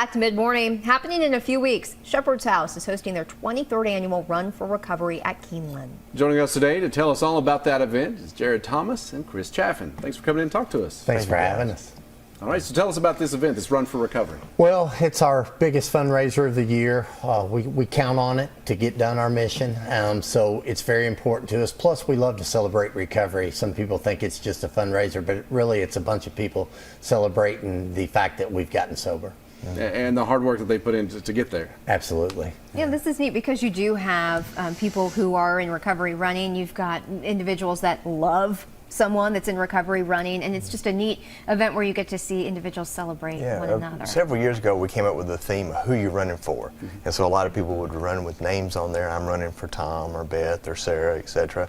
Back to mid-morning, happening in a few weeks. Shepherd's House is hosting their 23rd annual Run for Recovery at Keeneland. Joining us today to tell us all about that event is Jarod Thomas and Chris Chaffin. Thanks for coming in and talk to us. Thanks for having us. All right, so tell us about this event, this Run for Recovery. Well, it's our biggest fundraiser of the year. We count on it to get done our mission, so it's very important to us. Plus, we love to celebrate recovery. Some people think it's just a fundraiser, but really it's a bunch of people celebrating the fact that we've gotten sober. And the hard work that they put in to get there. Absolutely. Yeah, this is neat because you do have people who are in recovery running. You've got individuals that love someone that's in recovery running, and it's just a neat event where you get to see individuals celebrate one another. Several years ago we came up with the theme of who you're running for, and so a lot of people would run with names on there. I'm running for Tom or Beth or Sarah, etc.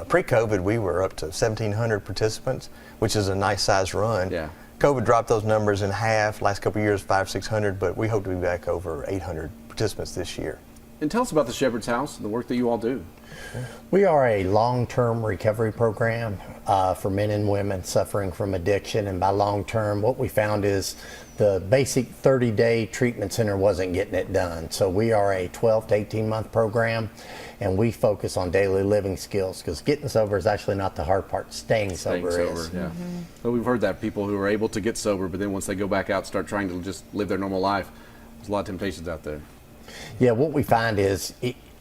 Pre-COVID we were up to 1,700 participants, which is a nice size run. Yeah. COVID dropped those numbers in half. Last couple of years, 500-600, but we hope to be back over 800 participants this year. And tell us about the Shepherd's House and the work that you all do. We are a long-term recovery program for men and women suffering from addiction, and by long-term, what we found is the basic 30-day treatment center wasn't getting it done. So we are a 12 to 18-month program, and we focus on daily living skills because getting sober is actually not the hard part. Staying sober is. Yeah. But we've heard that people who are able to get sober, but then once they go back out, start trying to just live their normal life, there's a lot of temptations out there. Yeah, what we find is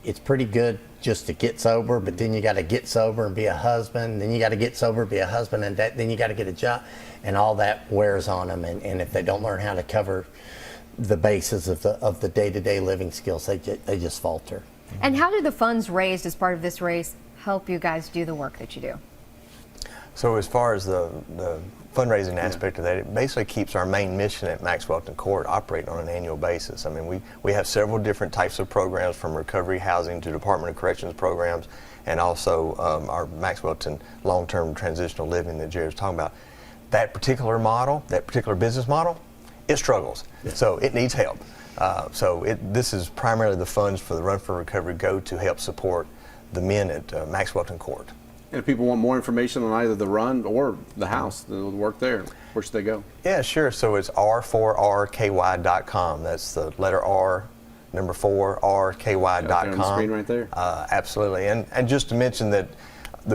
it's pretty good just to get sober, but then you got to get sober and be a husband, then you got to get sober, be a husband, and then you got to get a job, and all that wears on them. And if they don't learn how to cover the basis of the day-to-day living skills, they just falter. And how do the funds raised as part of this race help you guys do the work that you do? So as far as the fundraising aspect of that, it basically keeps our main mission at Max Welton Court operating on an annual basis. I mean, we have several different types of programs, from recovery housing to Department of Corrections programs, and also our Max Welton long-term transitional living that Jared was talking about. That particular model, that particular business model, it struggles. So it needs help. This is primarily the funds for the Run for Recovery go to help support the men at Max Welton Court. And if people want more information on either the run or the house, the work there, where should they go? Yeah, sure. So it's r4rky.com. That's the letter R, number 4, rky.com. On the screen right there. Absolutely. And just to mention that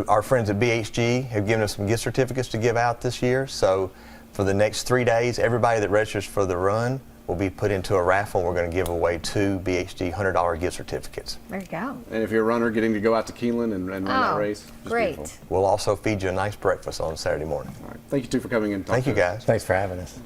our friends at BHG have given us some gift certificates to give out this year. So for the next 3 days, everybody that registers for the run will be put into a raffle. We're going to give away 2 BHG $100 gift certificates. There you go. And if you're a runner, getting to go out to Keeneland and run that race. Great. Beautiful. We'll also feed you a nice breakfast on Saturday morning. All right. Thank you two for coming in. Thank you guys. Thanks for having us.